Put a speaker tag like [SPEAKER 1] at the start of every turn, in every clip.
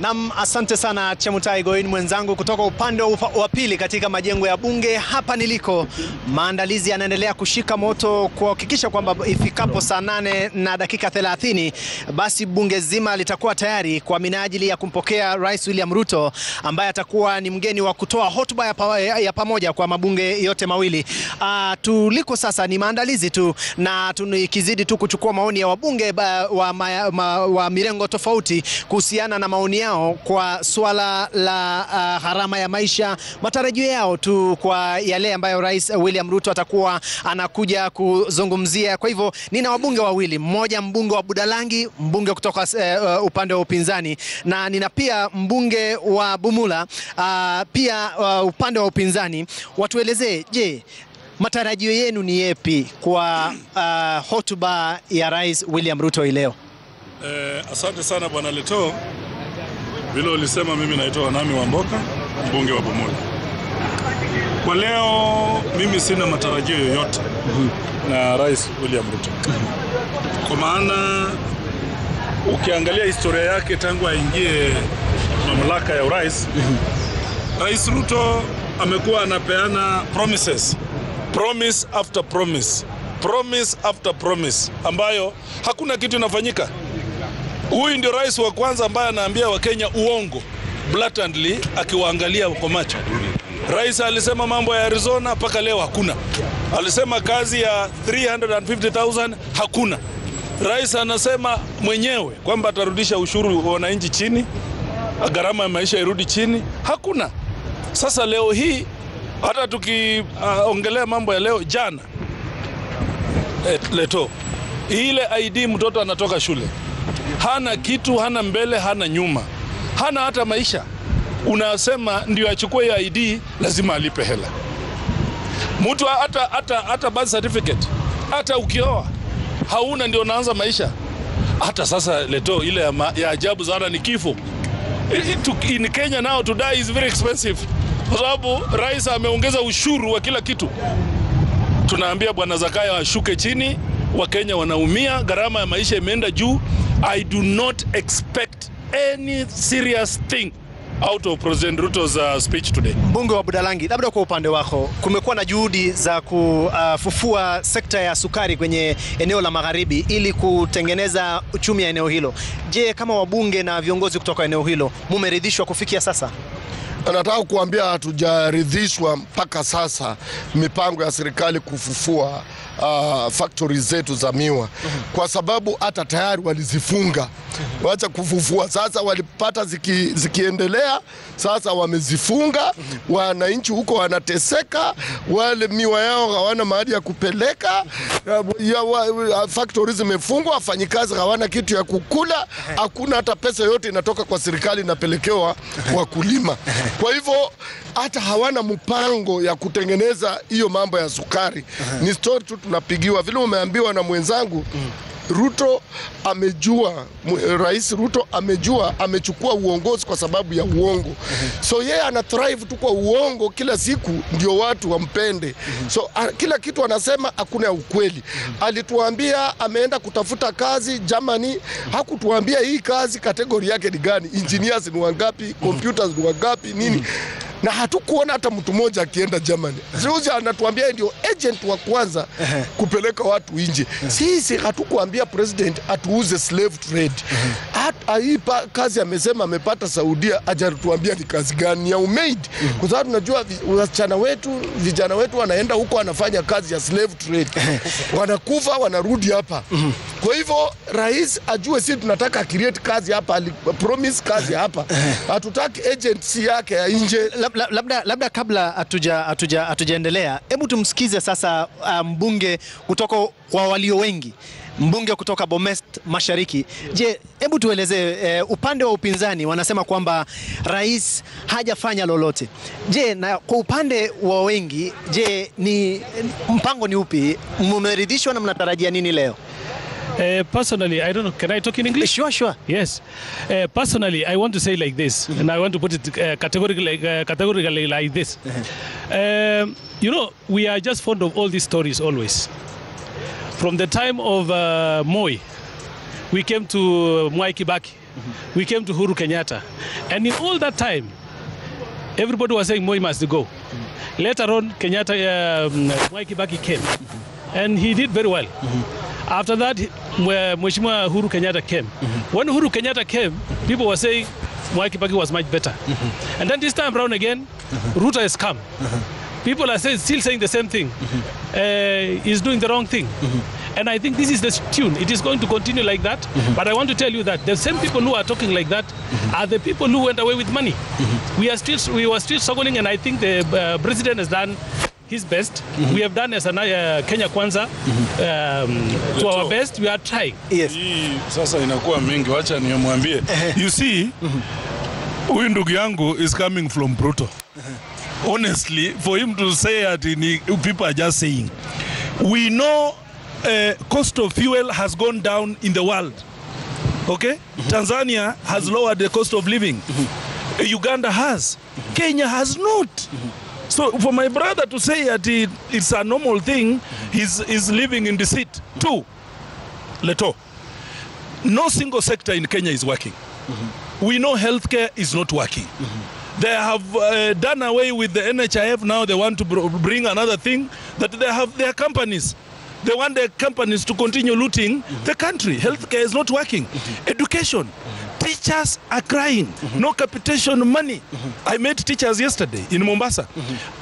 [SPEAKER 1] Naam, asante sana Chemutai Goin mwenzangu kutoka upande wa pili katika majengo ya bunge. Hapa niliko, maandalizi yanaendelea kushika moto kuhakikisha kwamba ifikapo saa 8:30 basi bunge zima litakuwa tayari kwa minajili ya kumpokea Rais William Ruto ambaye atakuwa ni mgeni wa kutoa hotuba ya pamoja kwa mabunge yote mawili. Tuliko sasa ni maandalizi tu, na tunikizidi tu kuchukua maoni ya wabunge wa mirengo tofauti kuhusiana na maoni yao kwa swala la gharama ya maisha, matarajio yao tu kwa yale ambayo Rais William Ruto atakuwa anakuja kuzungumzia. Kwa hivyo nina wabunge wawili, mmoja mbunge wa Budalangi, mbunge kutoka upande wa upinzani, na nina pia mbunge wa Bumula pia upande wa upinzani. Watuelezee, je, matarajio yenu ni yepi kwa hotuba ya Rais William Ruto leo?
[SPEAKER 2] Asante sana Bwana Leto. Vile ulisema, mimi naitwa Nami Wamboka, mbunge wa Bumula. Kwa leo mimi sina matarajio yoyote na Rais William Ruto. Kwa maana ukiangalia historia yake tangu aingie mamlaka ya urais, Rais Ruto amekuwa anapeana promises, promise after promise, promise after promise, ambayo hakuna kitu inafanyika. Huyu ndio rais wa kwanza ambaye anaambia Wakenya uongo blatantly, akiwaangalia kwa macho. Rais alisema mambo ya Arizona, mpaka leo hakuna. Alisema kazi ya 350,000, hakuna. Rais anasema mwenyewe kwamba atarudisha ushuru wa wananchi chini, gharama ya maisha irudi chini, hakuna. Sasa leo hii hata tukiongelea mambo ya leo, jana Leto, ile ID mtoto anatoka shule, hana kitu, hana mbele, hana nyuma, hana hata maisha. Unasema ndio achukue ya ID, lazima alipe hela. Mtu hata birth certificate, hata ukioa hauna, ndio unaanza maisha. Hata sasa Leto, ile ya ajabu sana ni kifo. In Kenya now to die is very expensive, kwa sababu rais ameongeza ushuru wa kila kitu. Tunaambia bwana Zakaya ashuke chini, Wakenya wanaumia, gharama ya maisha imeenda juu. I do not expect any serious thing out of President Ruto's speech today.
[SPEAKER 1] Mbunge wa Budalangi, labda kwa upande wako, kumekuwa na juhudi za kufufua sekta ya sukari kwenye eneo la magharibi ili kutengeneza uchumi ya eneo hilo. Je, kama wabunge na viongozi kutoka eneo hilo, mumeridhishwa kufikia sasa?
[SPEAKER 3] Nataka kuambia hatujaridhishwa mpaka sasa mipango ya serikali kufufua factories zetu za miwa, kwa sababu hata tayari walizifunga. Wacha kufufua, sasa walipata zikiendelea, sasa wamezifunga. Wananchi huko wanateseka, wale miwa yao hawana mahali ya kupeleka, factories zimefungwa, wafanyikazi hawana kitu ya kukula, hakuna hata pesa yote inatoka kwa serikali inapelekewa wakulima. Kwa hivyo hata hawana mpango ya kutengeneza hiyo mambo ya sukari. Ni story tu tunapigiwa. Vile umeambiwa na mwenzangu, Ruto amejua, Rais Ruto amejua amechukua uongozi kwa sababu ya uongo. So yeye ana thrive tu kwa uongo kila siku, ndio watu wampende. So kila kitu anasema hakuna ya ukweli. Alituambia ameenda kutafuta kazi Germany, hakutuambia hii kazi kategori yake ni gani, engineers ni wangapi, computers ni wangapi, nini. Na hatukuona hata mtu mmoja akienda Germany. Sasa anatuambia ndio agent wa kwanza kupeleka watu nje. Sisi hatukuambia president atuuze slave trade. Hii kazi amesema amepata Saudia, hajatuambia ni kazi gani ya umaid. Kwa sababu tunajua vijana wetu wanaenda huko wanafanya kazi ya slave trade. Wanakufa, wanarudi hapa. Kwa hivyo rais ajue sisi tunataka create kazi hapa, promise kazi hapa. Hatutaki agency yake ya nje.
[SPEAKER 1] Labda kabla hatujaendelea, hebu tumsikize sasa mbunge kutoka kwa walio wengi, mbunge kutoka Bomet Mashariki. Je, hebu tueleze upande wa upinzani wanasema kwamba rais hajafanya lolote. Je, na kwa upande wa wengi, je, ni mpango ni upi? Mmeridhishwa na mnatarajia nini leo?
[SPEAKER 4] Personally, I don't know. Can I talk in English?
[SPEAKER 1] Sure.
[SPEAKER 4] Yes. Personally, I want to say like this, and I want to put it categorically like this. You know, we are just fond of all these stories always. From the time of Moi, we came to Mwai Kibaki. we came to Uhuru Kenyatta. And in all that time, everybody was saying Moi must go. Later on, Kenyatta, Mwai Kibaki came. And he did very well. After that, Mheshimiwa Uhuru Kenyatta came. When Uhuru Kenyatta came, people were saying Mwai Kibaki was much better. And then this time around again, Ruto has come. People are still saying the same thing. He's doing the wrong thing. And I think this is the tune. It is going to continue like that. But I want to tell you that the same people who are talking like that are the people who went away with money. We were still struggling, and I think the president has done his best. We have done as a Kenya Kwanza to our best. We are trying.
[SPEAKER 1] Yes.
[SPEAKER 2] Sasa inakuwa mingi, wacha niomwambie. You see, huyu ndugu yangu is coming from Ruto. Honestly, for him to say that people are just saying. We know cost of fuel has gone down in the world. Okay? Tanzania has lowered the cost of living. Uganda has. Kenya has not. So for my brother to say that it's a normal thing, he's living in deceit. Two, Leto, no single sector in Kenya is working. We know healthcare is not working. They have done away with the NHIF. Now they want to bring another thing, that they have their companies. They want their companies to continue looting the country. Healthcare is not working. Education. Teachers are crying. No capitation money. I met teachers yesterday in Mombasa.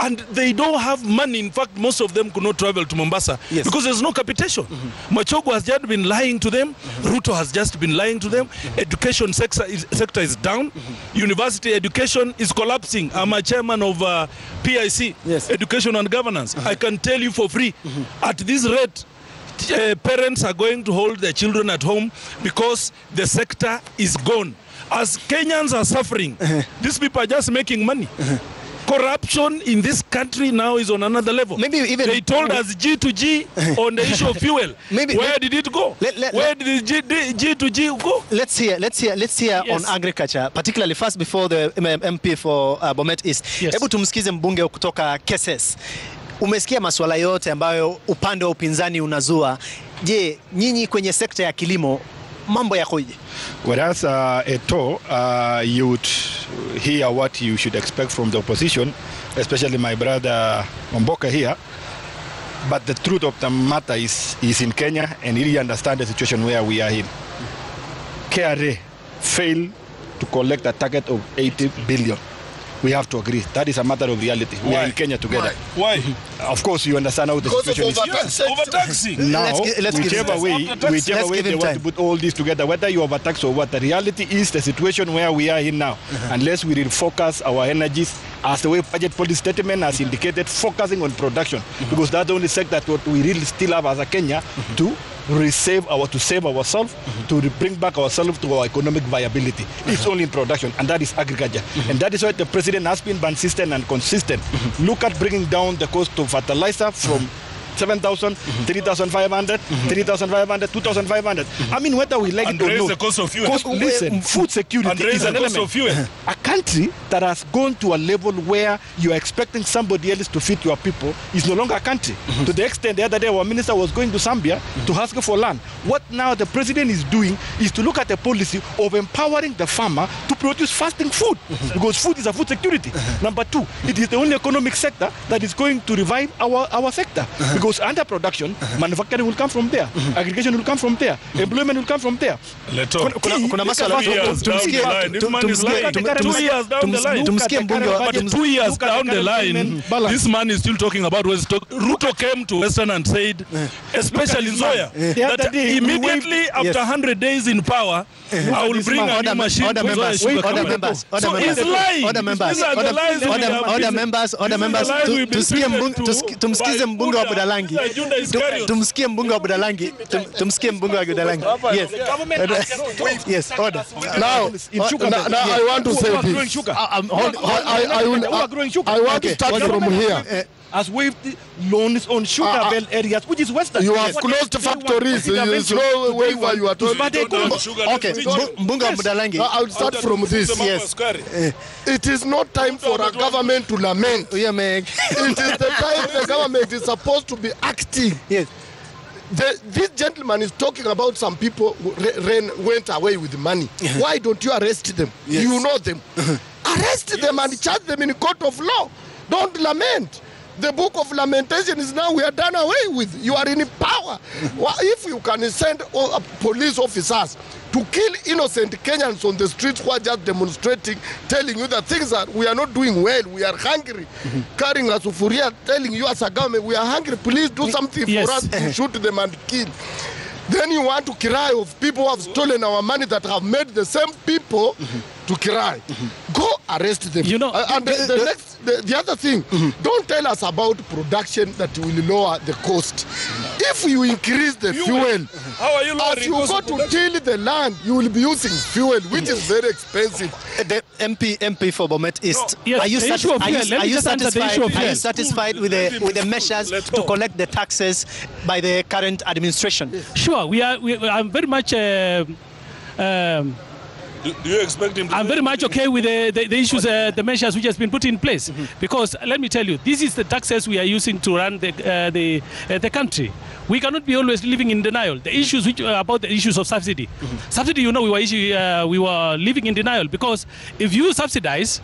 [SPEAKER 2] And they don't have money. In fact, most of them could not travel to Mombasa because there's no capitation. Machogo has just been lying to them. Ruto has just been lying to them. Education sector is down. University education is collapsing. I'm a chairman of PIC, Education and Governance. I can tell you for free, at this rate, parents are going to hold their children at home because the sector is gone. As Kenyans are suffering, these people are just making money. Corruption in this country now is on another level. Maybe even they told us G to G on the issue of fuel. Where did it go? Where did the G to G go?
[SPEAKER 1] Let's hear on agriculture, particularly first before the MP for Bomet East. Hebu tumsikize mbunge kutoka KSS. Umesikia masuala yote ambayo upande wa upinzani unazua. Je, nyinyi kwenye sekta ya kilimo mambo yakoje?
[SPEAKER 5] Whereas you would hear what you should expect from the opposition, especially my brother Mamboka here. But the truth of the matter is in Kenya, and he really understand the situation where we are in. KRA failed to collect a target of 80 billion. We have to agree. That is a matter of reality. We are in Kenya together.
[SPEAKER 2] Why?
[SPEAKER 5] Of course, you understand how the situation is.
[SPEAKER 2] Overtaxing.
[SPEAKER 5] Now, whichever way they want to put all this together, whether you overtax or what, the reality is the situation where we are in now. Unless we refocus our energies, as the way budget policy statement has indicated, focusing on production, because that's the only sector that we really still have as a Kenya to save ourselves, to bring back ourselves to our economic viability. It's only in production, and that is agriculture. And that is why the president has been consistent and consistent. Look at bringing down the cost of fertilizer from 7,000, 3,500, 3,500, 2,500. I mean, whether we like it or not.
[SPEAKER 2] The cost of fuel.
[SPEAKER 5] Listen, food security is an element.
[SPEAKER 2] Of fuel.
[SPEAKER 5] A country that has gone to a level where you are expecting somebody else to feed your people is no longer a country. To the extent the other day our minister was going to Zambia to ask for land. What now the president is doing is to look at the policy of empowering the farmer to produce fasting food, because food is a food security. Number two, it is the only economic sector that is going to revive our sector. Because under production, manufacturing will come from there, aggregation will come from there, employment will come from there.
[SPEAKER 4] Kuna maswala tumsikie mbunge
[SPEAKER 2] 2 years down the line, this man is still talking about Ruto came to Western and said, especially in Zoya, that immediately after 100 days in power, I will bring a new machine.
[SPEAKER 1] Order members.
[SPEAKER 2] So he's lying.
[SPEAKER 1] Order members. Tumsikize mbunge wa Budalangi. Tumsikie mbunge wa Budalangi. Yes, order.
[SPEAKER 3] Now I want to say this. I want to start from here.
[SPEAKER 5] Has waived loans on sugar belt areas, which is Western.
[SPEAKER 3] You have closed factories. There is no way where you are talking.
[SPEAKER 1] Okay, mbunge wa Budalangi.
[SPEAKER 3] I will start from this.
[SPEAKER 1] Yes.
[SPEAKER 3] It is not time for a government to lament.
[SPEAKER 1] Yeah, man.
[SPEAKER 3] It is the time the government is supposed to be acting.
[SPEAKER 1] Yes.
[SPEAKER 3] This gentleman is talking about some people who went away with money. Why don't you arrest them?
[SPEAKER 1] Yes.
[SPEAKER 3] You know them. Arrest them and charge them in court of law. Don't lament. The book of lamentation is now we are done away with. You are in power. If you can send police officers to kill innocent Kenyans on the streets who are just demonstrating, telling you that things that we are not doing well, we are hungry, carrying a sufuria, telling you as a government, we are hungry, please do something for us to shoot them and kill. Then you want to cry of people who have stolen our money that have made the same people to cry. Go arrest them.
[SPEAKER 4] You know,
[SPEAKER 3] and the other thing, don't tell us about production that will lower the cost. If you increase the fuel,
[SPEAKER 2] how are you lowering
[SPEAKER 3] as you go to till the land, you will be using fuel, which is very expensive.
[SPEAKER 1] The MP for Bomet East,
[SPEAKER 4] Yes,
[SPEAKER 1] are you
[SPEAKER 4] satisfied
[SPEAKER 1] satisfied with the measures to collect the taxes by the current administration?
[SPEAKER 4] Sure, I'm very much.
[SPEAKER 2] Do you expect him to
[SPEAKER 4] I'm very much okay with the issues, the measures which has been put in place. Because let me tell you, this is the taxes we are using to run the country. We cannot be always living in denial. The issues which about the issues of subsidy. Subsidy, you know, we were living in denial because if you subsidize,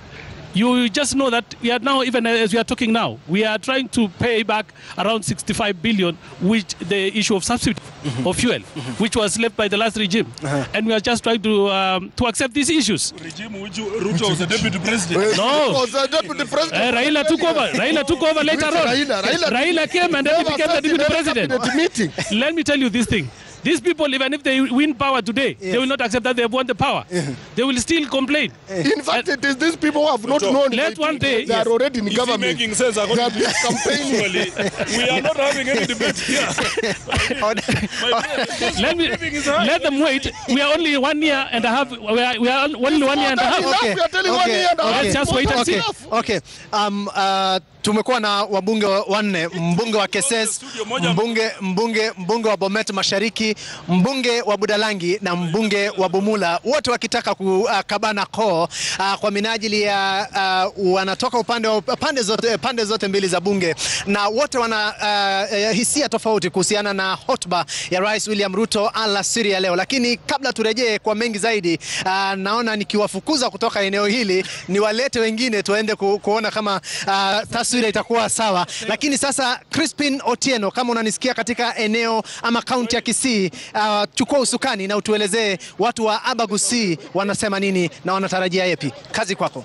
[SPEAKER 4] you just know that we are now, even as we are talking now, we are trying to pay back around 65 billion, which the issue of subsidy of fuel, which was left by the last regime. And we are just trying to accept these issues.
[SPEAKER 2] Regime which Ruto was the deputy president.
[SPEAKER 3] No. Was the deputy president.
[SPEAKER 4] Raila took over. Raila took over later on. Raila came and then he became the deputy president. Let me tell you this thing. These people, even if they win power today, they will not accept that they have won the power. They will still complain.
[SPEAKER 3] In fact, it is these people who have not known.
[SPEAKER 4] Let one day
[SPEAKER 3] they are already in government.
[SPEAKER 2] Making sense
[SPEAKER 3] They are campaigning.
[SPEAKER 2] We are not having any debate here.
[SPEAKER 4] Let them wait. We are only 1 year and a half. We are only 1 year and a half.
[SPEAKER 3] We are telling 1 year and a half.
[SPEAKER 4] Let's just wait and see.
[SPEAKER 1] Okay. Tumekuwa na wabunge wanne, mbunge wa Keses, mbunge wa Bomet Mashariki, mbunge wa Budalangi na mbunge wa Bumula, wote wakitaka kukabana koo kwa minajili ya wanatoka pande zote mbili za bunge, na wote wana hisia tofauti kuhusiana na hotuba ya Rais William Ruto alasiri ya leo. Lakini kabla turejee kwa mengi zaidi, naona nikiwafukuza kutoka eneo hili niwalete wengine tuende kuona kama taswira itakuwa sawa. Lakini sasa Crispin Otieno, kama unanisikia katika eneo ama kaunti ya Kisii, chukua usukani na utuelezee watu wa Abagusi wanasema nini na wanatarajia yapi. Kazi kwako.